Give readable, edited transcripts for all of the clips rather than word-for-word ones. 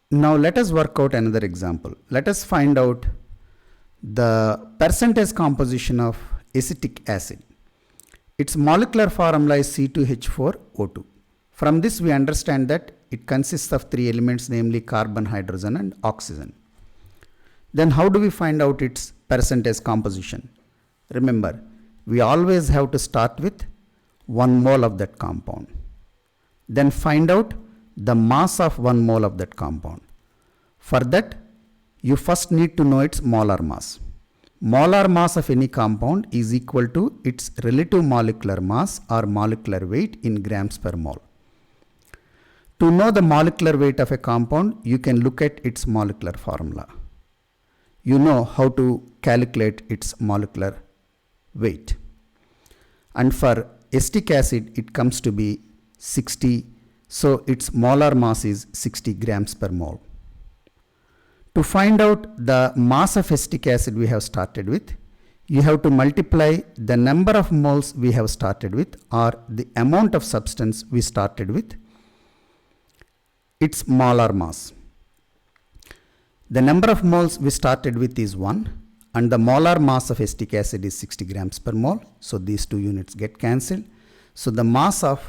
Now let us work out another example. Let us find out the percentage composition of acetic acid. Its molecular formula is C2H4O2. From this we understand that it consists of three elements, namely carbon, hydrogen and oxygen. Then how do we find out its percentage composition? Remember, we always have to start with 1 mole of that compound. Then find out the mass of 1 mole of that compound. For that, you first need to know its molar mass. Molar mass of any compound is equal to its relative molecular mass or molecular weight in grams per mole. To know the molecular weight of a compound, you can look at its molecular formula. You know how to calculate its molecular weight. And for acetic acid, it comes to be 60, so its molar mass is 60 grams per mole. To find out the mass of acetic acid we have started with, you have to multiply the number of moles we have started with or the amount of substance we started with, its molar mass. The number of moles we started with is 1 and the molar mass of acetic acid is 60 grams per mole. So these two units get cancelled. So the mass of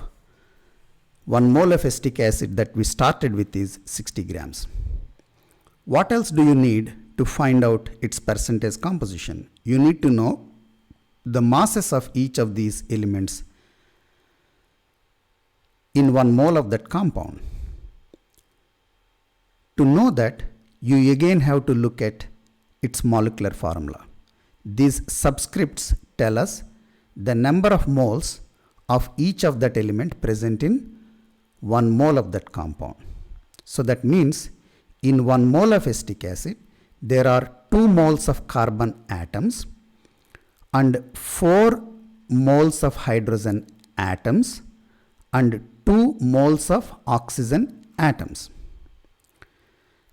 1 mole of acetic acid that we started with is 60 grams. What else do you need to find out its percentage composition? You need to know the masses of each of these elements in 1 mole of that compound. To know that, you again have to look at its molecular formula. These subscripts tell us the number of moles of each of that element present in 1 mole of that compound. So that means in 1 mole of acetic acid, there are 2 moles of carbon atoms and 4 moles of hydrogen atoms and 2 moles of oxygen atoms.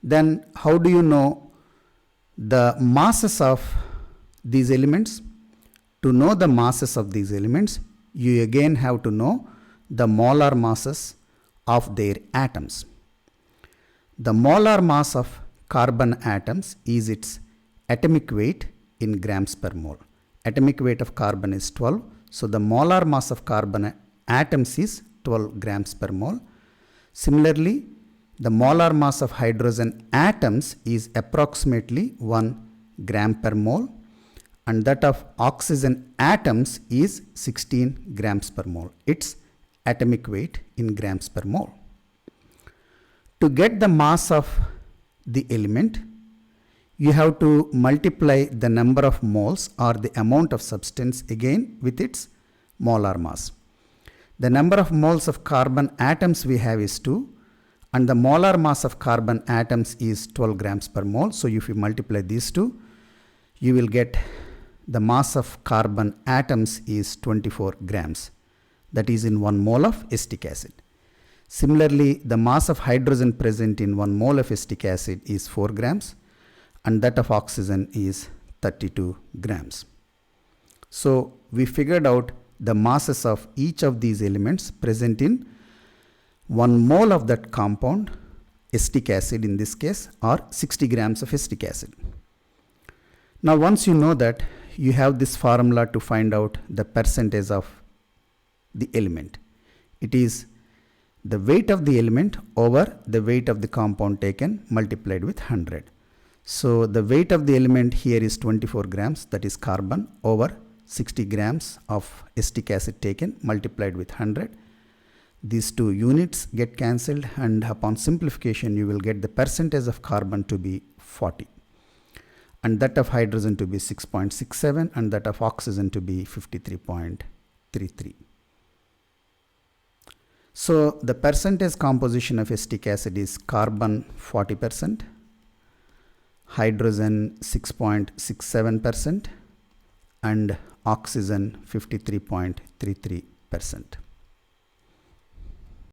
Then how do you know the masses of these elements? To know the masses of these elements, you again have to know the molar masses of their atoms. The molar mass of carbon atoms is its atomic weight in grams per mole. Atomic weight of carbon is 12, so the molar mass of carbon atoms is 12 grams per mole. Similarly, the molar mass of hydrogen atoms is approximately 1 gram per mole and that of oxygen atoms is 16 grams per mole. Its atomic weight in grams per mole. To get the mass of the element, you have to multiply the number of moles or the amount of substance again with its molar mass. The number of moles of carbon atoms we have is 2 and the molar mass of carbon atoms is 12 grams per mole. So if you multiply these two, you will get the mass of carbon atoms is 24 grams. That is in 1 mole of acetic acid. Similarly, the mass of hydrogen present in 1 mole of acetic acid is 4 grams and that of oxygen is 32 grams. So we figured out the masses of each of these elements present in 1 mole of that compound, acetic acid in this case, or 60 grams of acetic acid. Now once you know that, you have this formula to find out the percentage of the element. It is the weight of the element over the weight of the compound taken multiplied with 100. So the weight of the element here is 24 grams, that is carbon, over 60 grams of acetic acid taken multiplied with 100. These two units get cancelled and upon simplification you will get the percentage of carbon to be 40 and that of hydrogen to be 6.67 and that of oxygen to be 53.33. So the percentage composition of acetic acid is carbon 40%, hydrogen 6.67% and oxygen 53.33%.